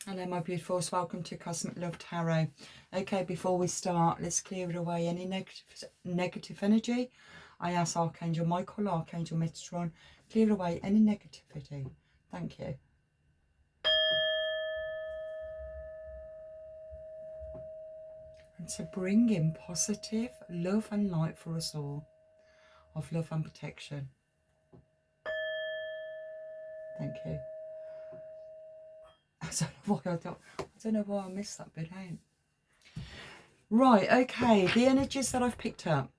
Hello my beautifuls, welcome to Cosmic Love Tarot. Okay, before we start, let's clear away any negative energy. I ask Archangel Michael, Archangel Metatron, clear away any negativity. Thank you. And to bring in positive love and light for us all, of love and protection. Thank you. I don't know why I missed that bit out. Right, okay, the energies that I've picked up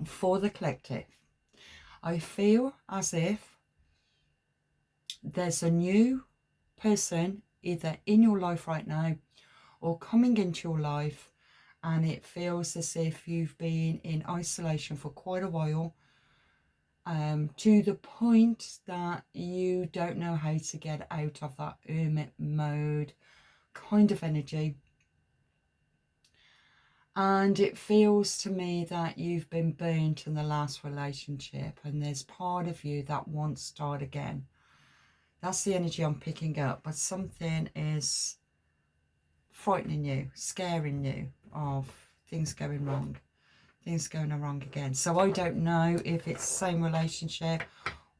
for the collective. I feel as if there's a new person either in your life right now or coming into your life, and it feels as if you've been in isolation for quite a while, to the point that you don't know how to get out of that hermit mode kind of energy. And it feels to me that you've been burnt in the last relationship, and there's part of you that wants to start again. That's the energy I'm picking up, but something is frightening you, scaring you of things going wrong, things going wrong again. So I don't know if it's the same relationship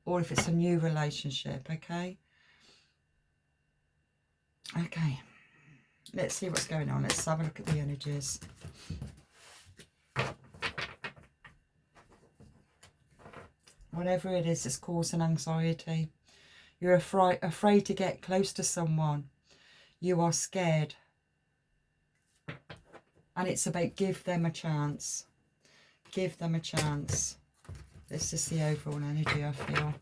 or if it's a new relationship, okay? Okay, let's see what's going on. Let's have a look at the energies. Whatever it is that's causing anxiety, you're afraid to get close to someone. You are scared. And it's about give them a chance. Give them a chance. This is the overall energy I feel.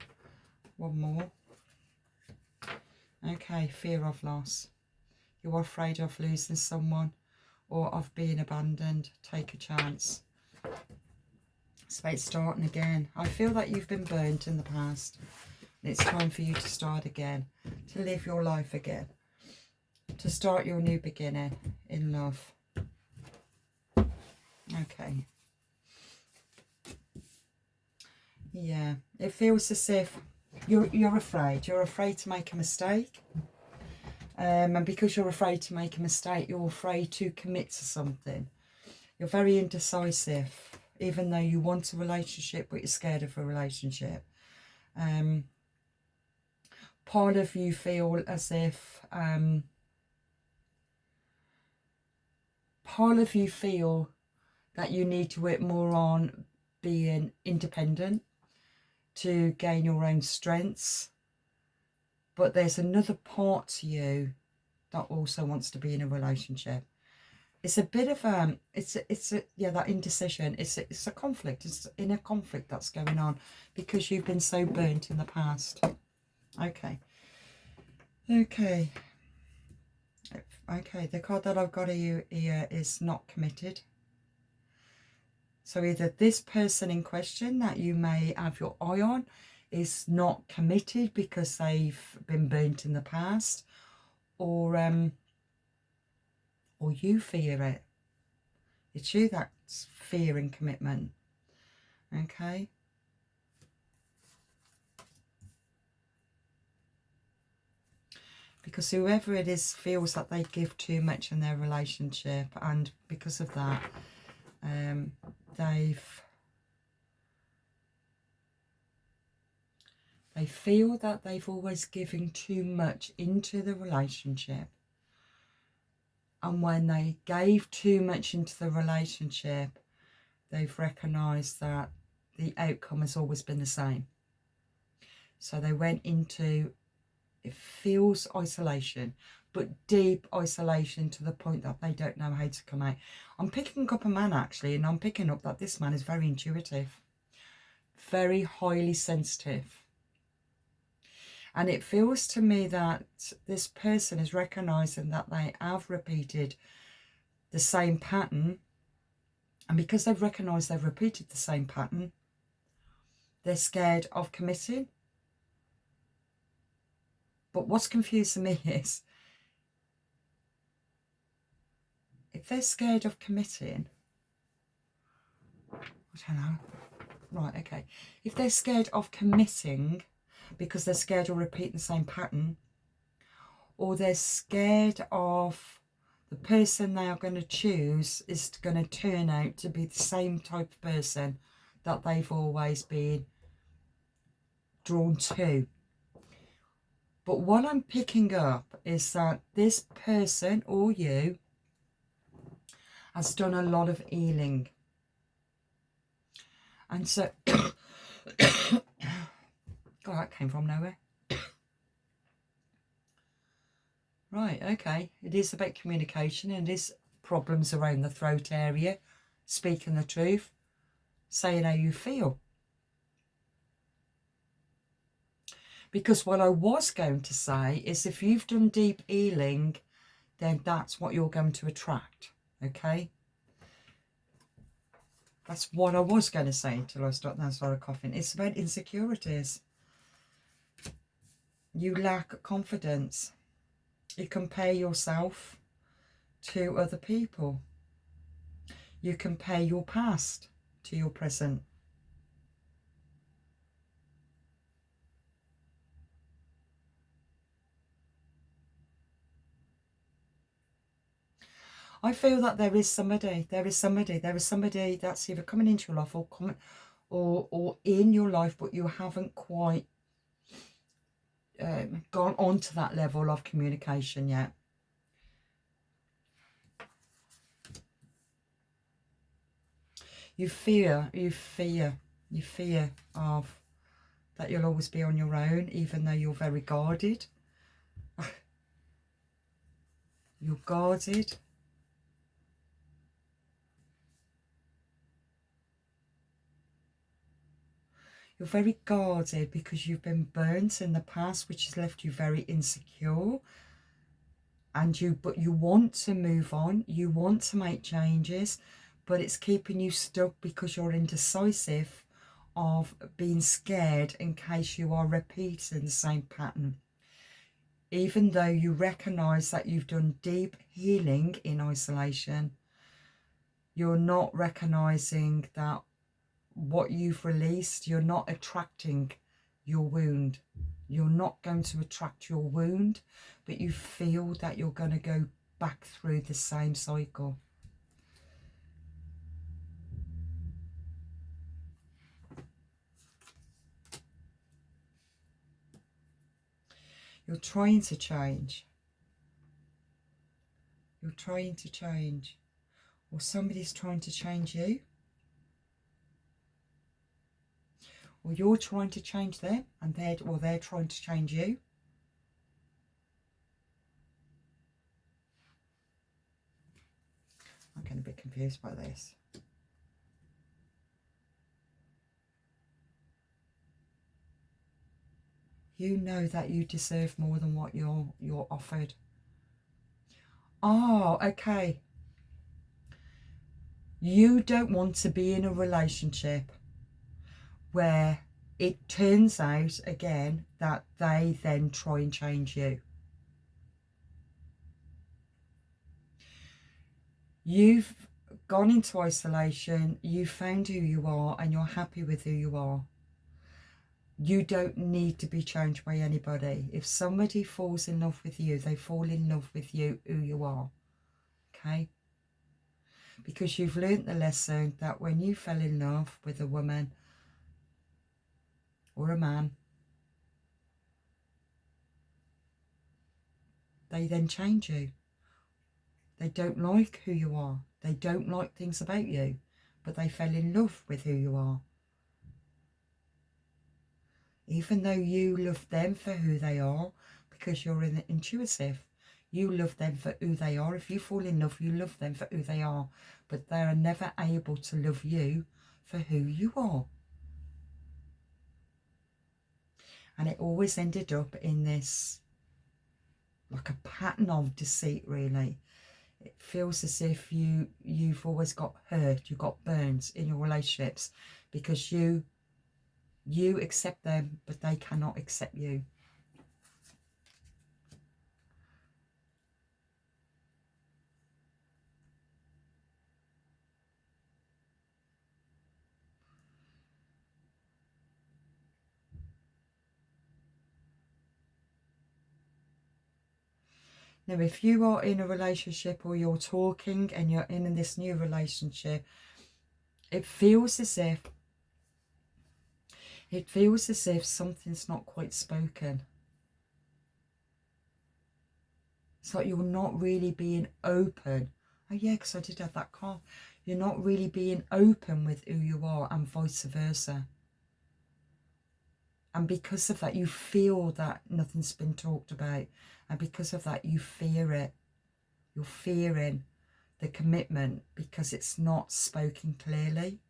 One more. Okay, fear of loss. You are afraid of losing someone or of being abandoned. Take a chance. It's about starting again. I feel that you've been burnt in the past. It's time for you to start again, to live your life again, to start your new beginning in love. Okay. Yeah, it feels as if you're afraid. You're afraid to make a mistake. And because you're afraid to make a mistake, you're afraid to commit to something. You're very indecisive, even though you want a relationship, but you're scared of a relationship. Part of you feel as if part of you feel that you need to work more on being independent to gain your own strengths, but there's another part to you that also wants to be in a relationship. It's a bit of that indecision. It's a conflict. It's in a conflict that's going on because you've been so burnt in the past. Okay. The card that I've got here is not committed. So either this person in question that you may have your eye on is not committed because they've been burnt in the past, or you fear it. It's you that's fearing commitment. Okay. Because whoever it is feels that they give too much in their relationship, and because of that, they feel that they've always given too much into the relationship. And when they gave too much into the relationship, they've recognised that the outcome has always been the same. So they went into, it feels isolation, but deep isolation to the point that they don't know how to come out. I'm picking up a man actually, and I'm picking up that this man is very intuitive, very highly sensitive. And it feels to me that this person is recognising that they have repeated the same pattern. And because they've recognised they've repeated the same pattern, they're scared of committing. But what's confusing me is, if they're scared of committing, I don't know. Right, okay. If they're scared of committing because they're scared of repeating the same pattern, or they're scared of the person they are going to choose is going to turn out to be the same type of person that they've always been drawn to. But what I'm picking up is that this person or you has done a lot of healing. And so, God, that came from nowhere. Right, okay. It is about communication, and it is problems around the throat area, speaking the truth, saying how you feel. Because what I was going to say is if you've done deep healing, then that's what you're going to attract, okay? That's what I was going to say until I started coughing. It's about insecurities. You lack confidence. You compare yourself to other people. You compare your past to your present. I feel that there is somebody that's either coming into your life or in your life, but you haven't quite gone on to that level of communication yet. You fear of that you'll always be on your own, even though you're very guarded. You're guarded. You're very guarded because you've been burnt in the past, which has left you very insecure. But you want to move on. You want to make changes, but it's keeping you stuck because you're indecisive of being scared in case you are repeating the same pattern. Even though you recognise that you've done deep healing in isolation, you're not recognising that what you've released, you're not attracting your wound. You're not going to attract your wound, but you feel that you're going to go back through the same cycle. You're trying to change. You're trying to change. Or somebody's trying to change you. Or you're trying to change them, and they're trying to change you. I'm getting a bit confused by this. You know that you deserve more than what you're offered. Oh, okay. You don't want to be in a relationship where it turns out again that they then try and change you. You've gone into isolation, you found who you are, and you're happy with who you are. You don't need to be changed by anybody. If somebody falls in love with you, they fall in love with you, who you are. Okay? Because you've learnt the lesson that when you fell in love with a woman or a man, they then change you. They don't like who you are. They don't like things about you, but they fell in love with who you are. Even though you love them for who they are, because you're intuitive, you love them for who they are. If you fall in love, you love them for who they are, but they are never able to love you for who you are. And it always ended up in this, like a pattern of deceit, really. It feels as if you've always got hurt, you've got burns in your relationships because you accept them, but they cannot accept you. Now, if you are in a relationship or you're talking and you're in this new relationship, it feels as if something's not quite spoken. It's like you're not really being open. Oh yeah, because I did have that card. You're not really being open with who you are, and vice versa. And because of that, you feel that nothing's been talked about. And because of that, you fear it. You're fearing the commitment because it's not spoken clearly.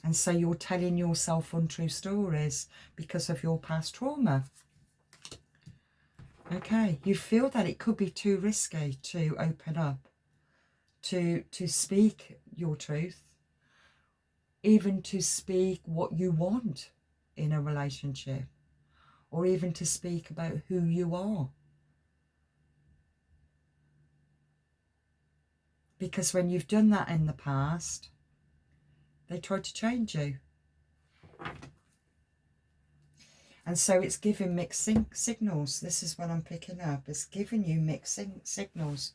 And so you're telling yourself untrue stories because of your past trauma. Okay, you feel that it could be too risky to open up, to speak your truth, even to speak what you want in a relationship, or even to speak about who you are. Because when you've done that in the past, they tried to change you. And so it's giving mixed signals. This is what I'm picking up. It's giving you mixed signals.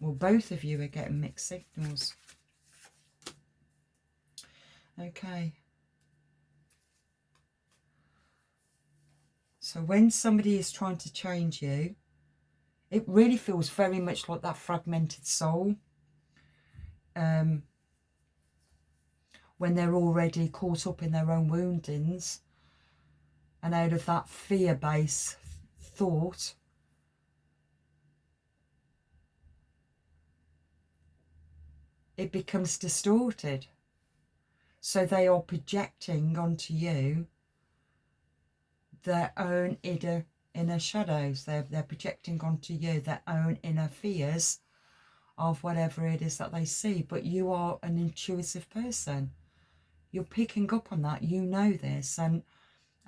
Well, both of you are getting mixed signals. Okay. So when somebody is trying to change you, it really feels very much like that fragmented soul. When they're already caught up in their own woundings, and out of that fear-based thought, it becomes distorted. So they are projecting onto you their own inner shadows. They're projecting onto you their own inner fears of whatever it is that they see. But you are an intuitive person. You're picking up on that. You know this, and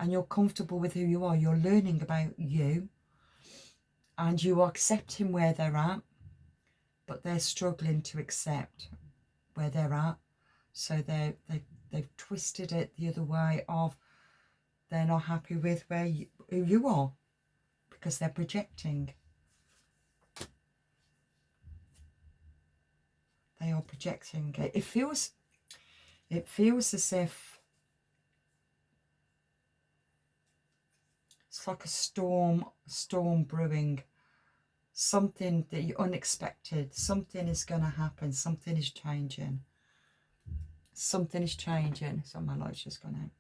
you're comfortable with who you are. You're learning about you, and you are accepting where they're at, but they're struggling to accept where they're at. So they've twisted it the other way of they're not happy with who you are, because they're projecting. They are projecting. It feels as if it's like a storm brewing. Something that you unexpected. Something is going to happen. Something is changing. Something is changing. So my light's just gone out.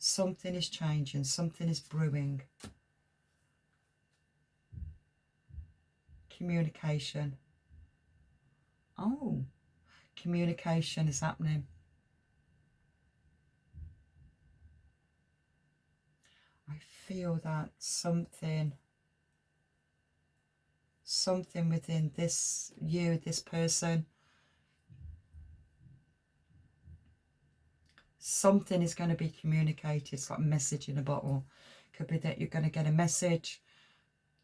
Something is changing. Something is brewing. Communication. Oh, communication is happening. I feel that something within this person, something is going to be communicated. It's like a message in a bottle. Could be that you're going to get a message.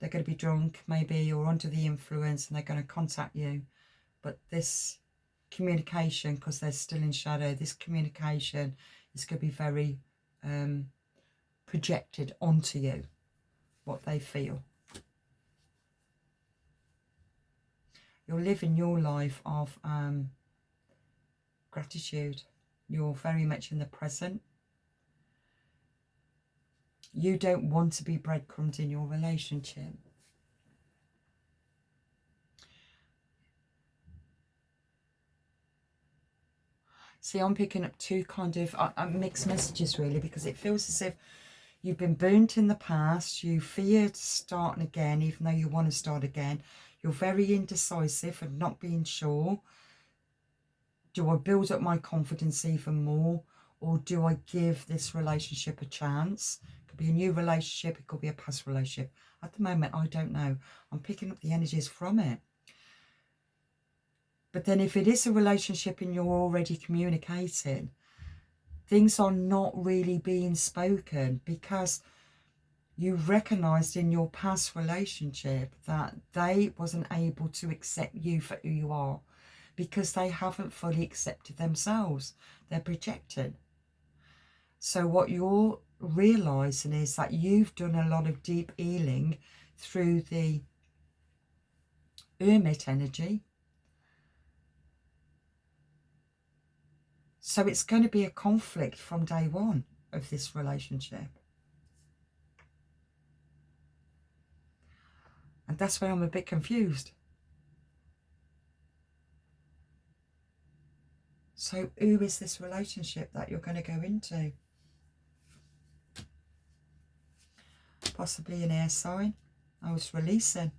They're going to be drunk, maybe, or under the influence, and they're going to contact you. But this communication, because they're still in shadow, this communication is going to be very projected onto you, what they feel. You're living your life of gratitude. You're very much in the present. You don't want to be breadcrumbed in your relationship. See, I'm picking up two kind of mixed messages, really, because it feels as if you've been burnt in the past. You feared starting again, even though you want to start again. You're very indecisive and not being sure. Do I build up my confidence even more, or do I give this relationship a chance? It could be a new relationship. It could be a past relationship. At the moment, I don't know. I'm picking up the energies from it. But then if it is a relationship and you're already communicating, things are not really being spoken because you recognised in your past relationship that they wasn't able to accept you for who you are because they haven't fully accepted themselves. They're projecting. So what you're realising is that you've done a lot of deep healing through the Hermit energy. So it's going to be a conflict from day one of this relationship. And that's why I'm a bit confused. So who is this relationship that you're going to go into? Possibly an air sign. I was releasing.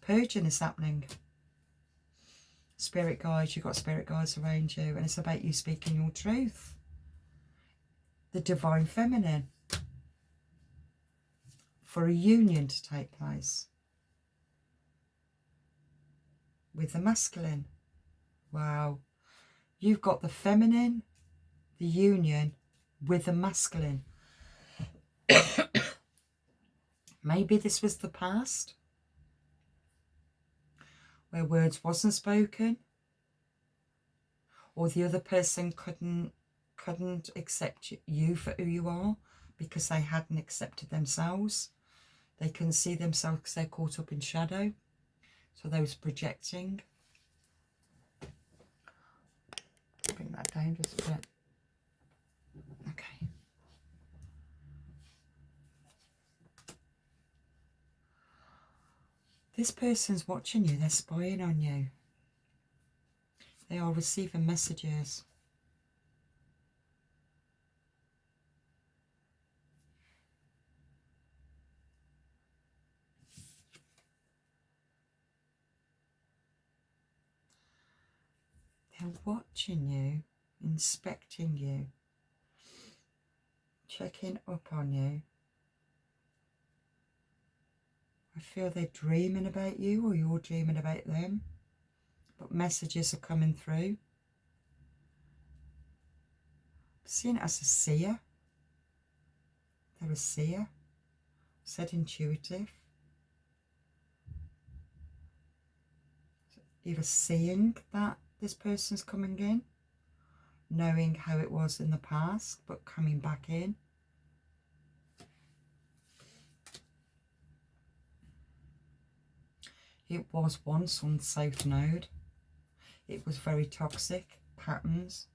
Purging is happening. Spirit guides, you've got spirit guides around you, and it's about you speaking your truth. The divine feminine. For a union to take place. With the masculine. Wow. You've got the feminine, the union with the masculine. Maybe this was the past, where words wasn't spoken, or the other person couldn't accept you for who you are because they hadn't accepted themselves. They couldn't see themselves because they're caught up in shadow, so they was projecting. Bring that down just a bit. Okay. This person's watching you, they're spying on you. They are receiving messages. They're watching you, inspecting you, checking up on you. I feel they're dreaming about you, or you're dreaming about them, but messages are coming through. I'm seeing it as a seer. They're a seer. Said intuitive. Either seeing that this person's coming in, knowing how it was in the past, but coming back in. It was once on the South Node. It was very toxic patterns.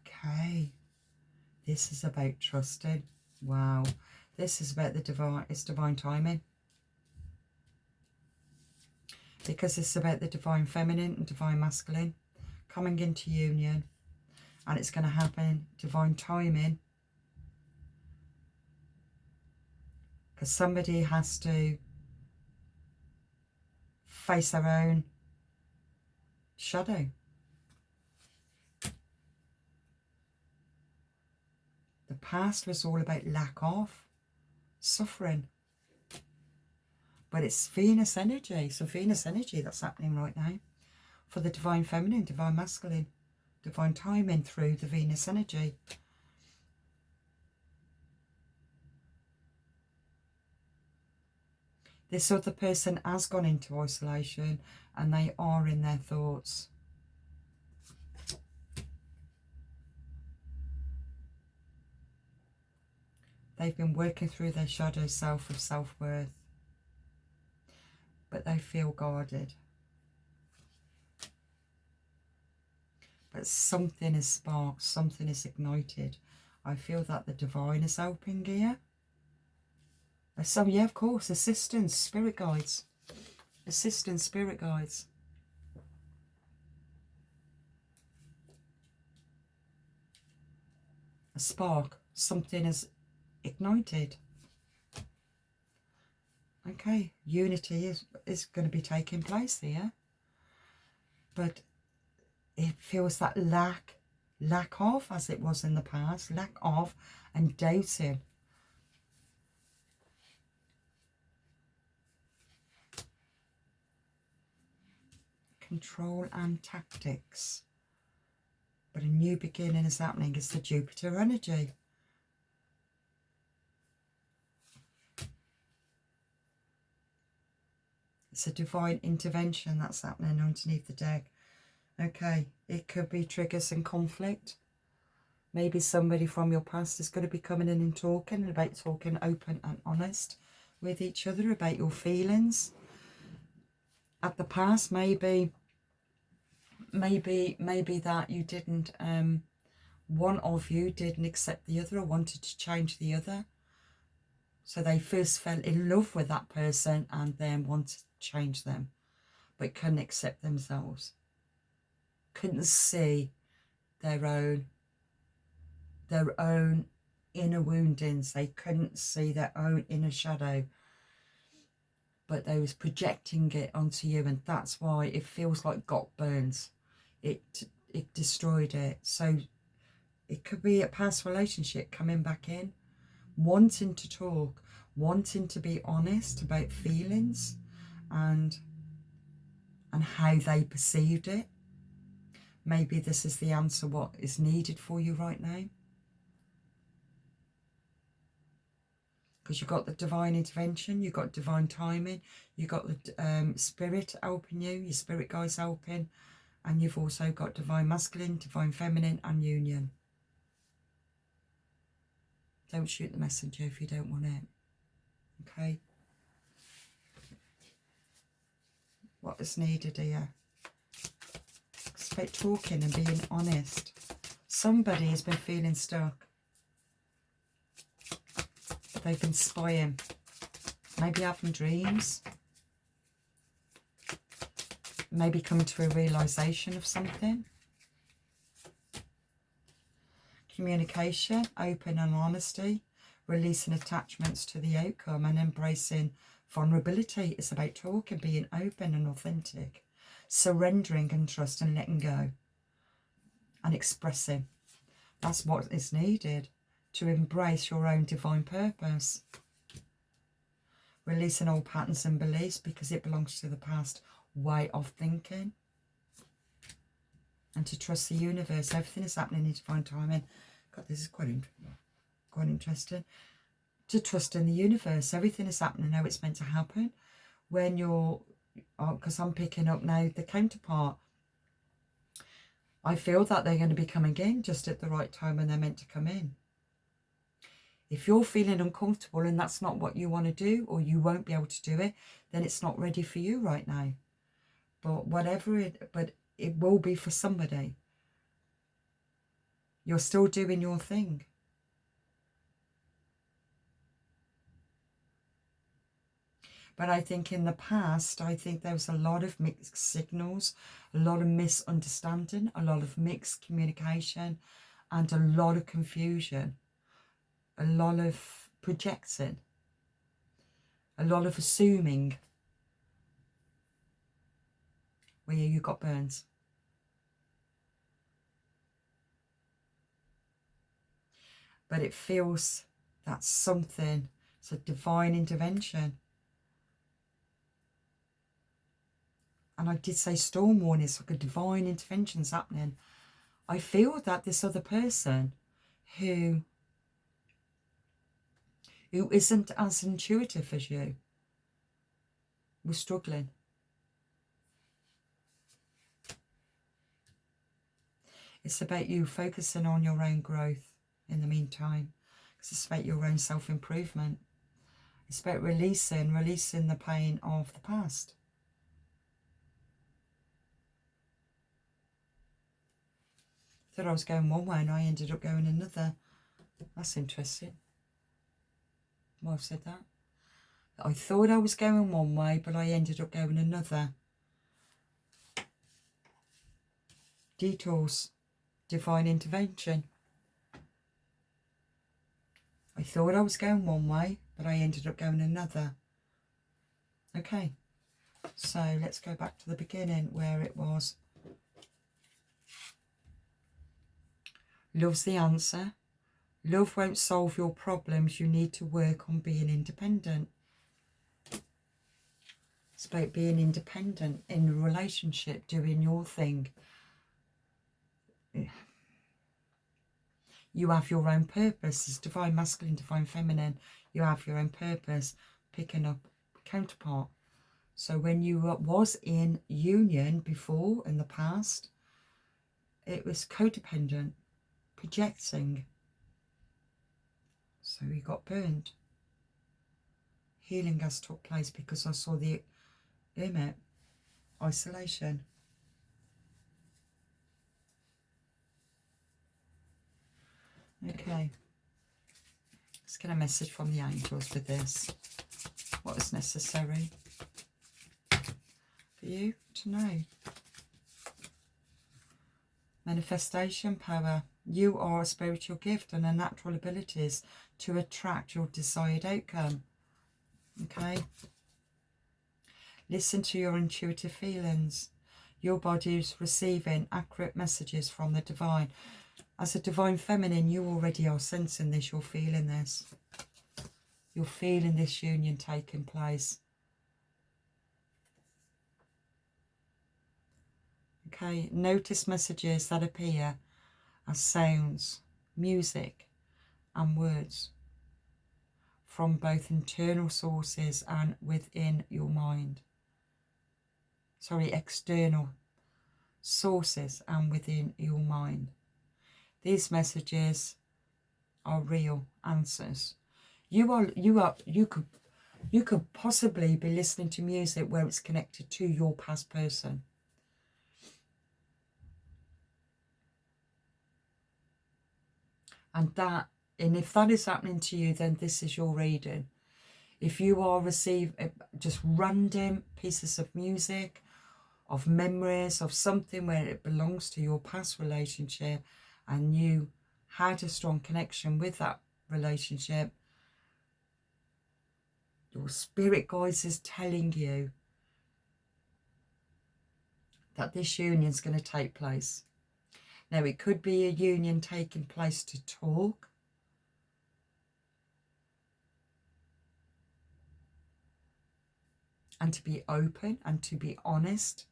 Okay. This is about trusting. Wow. This is about the divine, it's divine timing. Because it's about the divine feminine and divine masculine coming into union. And it's going to happen, divine timing. Because somebody has to face their own shadow. The past was all about lack of, suffering. But it's Venus energy. So Venus energy that's happening right now. For the divine feminine, divine masculine. Divine timing through the Venus energy. This other person has gone into isolation and they are in their thoughts. They've been working through their shadow self of self-worth. But they feel guarded. But something is sparked, something is ignited. I feel that the divine is helping here. Some, yeah, of course, assistants, spirit guides. Assistants, spirit guides. A spark, something is ignited. Okay, unity is going to be taking place here. But it feels that lack of, as it was in the past, lack of and doubting. Control and tactics. But a new beginning is happening. It's the Jupiter energy. It's a divine intervention that's happening underneath the deck. Okay, it could be triggers and conflict. Maybe somebody from your past is going to be coming in and talking about talking open and honest with each other about your feelings. At the past, maybe that you didn't, one of you didn't accept the other or wanted to change the other. So they first fell in love with that person and then wanted to change them, but couldn't accept themselves. Couldn't see their own inner woundings. They couldn't see their own inner shadow, but they was projecting it onto you, and that's why it feels like got burns. It destroyed it. So it could be a past relationship coming back in, wanting to talk, wanting to be honest about feelings and how they perceived it. Maybe this is the answer what is needed for you right now. Because you've got the divine intervention, you've got divine timing, you've got the spirit helping you, your spirit guides helping, and you've also got divine masculine, divine feminine, and union. Don't shoot the messenger if you don't want it. Okay? What is needed here? It's about talking and being honest. Somebody has been feeling stuck. They've been spying. Maybe having dreams. Maybe coming to a realisation of something. Communication, open and honesty, releasing attachments to the outcome and embracing vulnerability. It's about talking, being open and authentic, surrendering and trust and letting go and expressing. That's what is needed to embrace your own divine purpose. Releasing old patterns and beliefs because it belongs to the past way of thinking. And to trust the universe. Everything is happening in divine timing. God, this is quite interesting. To trust in the universe. Everything is happening how it's meant to happen. When you're, because I'm picking up now the counterpart. I feel that they're going to be coming in just at the right time when they're meant to come in. If you're feeling uncomfortable and that's not what you want to do, or you won't be able to do it, then it's not ready for you right now. But it will be for somebody. You're still doing your thing. But I think in the past, I think there was a lot of mixed signals, a lot of misunderstanding, a lot of mixed communication, and a lot of confusion, a lot of projecting, a lot of assuming, where you got burns. But it feels that's something, it's a divine intervention. And I did say storm warning, it's like a divine intervention's happening. I feel that this other person who isn't as intuitive as you was struggling. It's about you focusing on your own growth in the meantime. Because it's about your own self-improvement. It's about releasing the pain of the past. I thought I was going one way and I ended up going another. That's interesting. Why I've said that. I thought I was going one way, but I ended up going another. Detours. Divine intervention. I thought I was going one way, but I ended up going another. Okay, so let's go back to the beginning where it was. Love's the answer. Love won't solve your problems. You need to work on being independent. It's about being independent in a relationship, doing your thing. You have your own purpose. It's divine masculine, divine feminine. You have your own purpose. Picking up counterpart. So when you was in union before, in the past, it was codependent. projecting. So he got burned. Healing has took place because I saw the hermit, isolation. Okay. Let's get a message from the angels with this. What is necessary for you to know? Manifestation power. You are a spiritual gift and a natural abilities to attract your desired outcome. Okay? Listen to your intuitive feelings. Your body is receiving accurate messages from the divine. As a divine feminine, you already are sensing this. You're feeling this. You're feeling this union taking place. Okay, notice messages that appear as sounds, music and words from both internal sources and within your mind. Sorry, external sources and within your mind. These messages are real answers. You could possibly be listening to music where it's connected to your past person. And if that is happening to you, then this is your reading. If you are receiving just random pieces of music, of memories, of something where it belongs to your past relationship, and you had a strong connection with that relationship, your spirit guides is telling you that this union is going to take place. Now, it could be a union taking place to talk. And to be open and to be honest.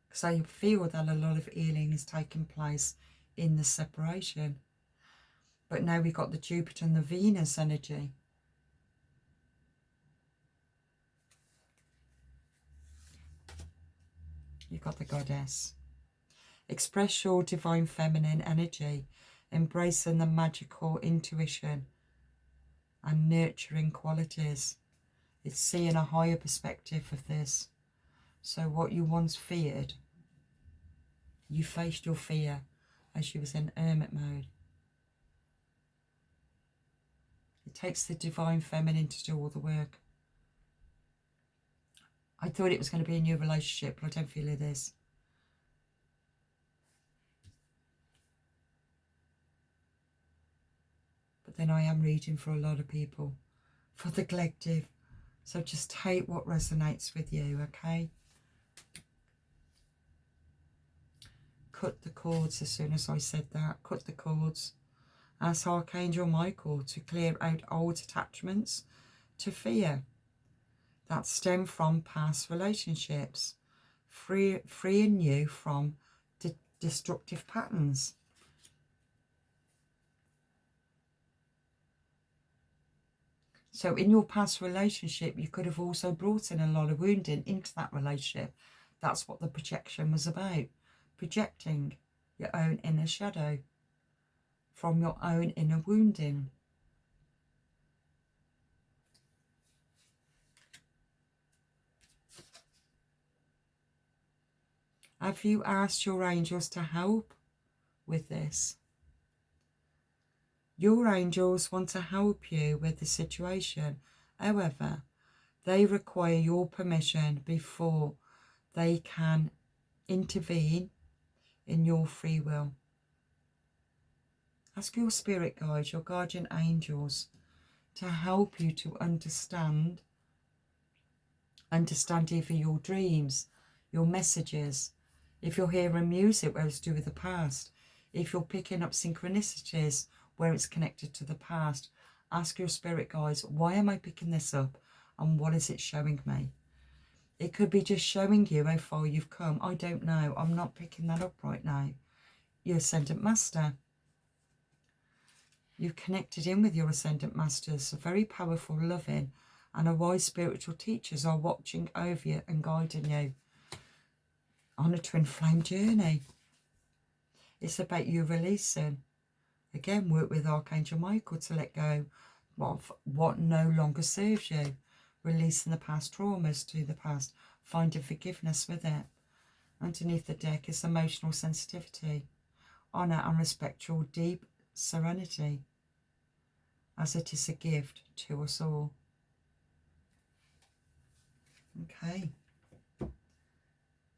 Because I feel that a lot of healing is taking place in the separation. But now we've got the Jupiter and the Venus energy. You've got the Goddess. Express your divine feminine energy, embracing the magical intuition and nurturing qualities. It's seeing a higher perspective of this. So what you once feared, you faced your fear as you was in hermit mode. It takes the divine feminine to do all the work. I thought it was going to be a new relationship, but I don't feel it is. But then I am reading for a lot of people, for the collective. So just take what resonates with you, okay? Cut the cords as soon as I said that. Cut the cords. Ask Archangel Michael to clear out old attachments to fear that stem from past relationships, freeing you from destructive patterns. So in your past relationship, you could have also brought in a lot of wounding into that relationship. That's what the projection was about. Projecting your own inner shadow from your own inner wounding. Have you asked your angels to help with this? Your angels want to help you with the situation. However, they require your permission before they can intervene in your free will. Ask your spirit guides, your guardian angels, to help you to understand either your dreams, your messages. If you're hearing music where it's to do with the past, if you're picking up synchronicities where it's connected to the past, ask your spirit guides, why am I picking this up and what is it showing me? It could be just showing you how far you've come. I don't know. I'm not picking that up right now. Your Ascendant Master. You've connected in with your Ascendant Masters. A very powerful, loving and a wise spiritual teachers are watching over you and guiding you on a twin flame journey. It's about you releasing. Again, work with Archangel Michael to let go of what no longer serves you. Releasing the past traumas to the past. Finding forgiveness with it. Underneath the deck is emotional sensitivity. Honour and respect your deep serenity, as it is a gift to us all. Okay.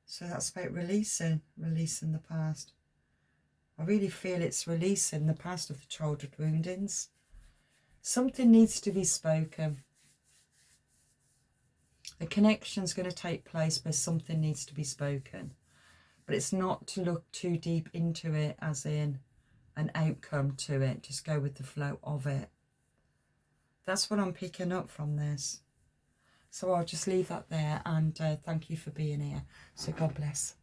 So that's about releasing the past. I really feel it's releasing the past of the childhood woundings. Something needs to be spoken. A connection's going to take place, but something needs to be spoken. But it's not to look too deep into it as in an outcome to it. Just go with the flow of it. That's what I'm picking up from this. So I'll just leave that there, and thank you for being here. So God bless.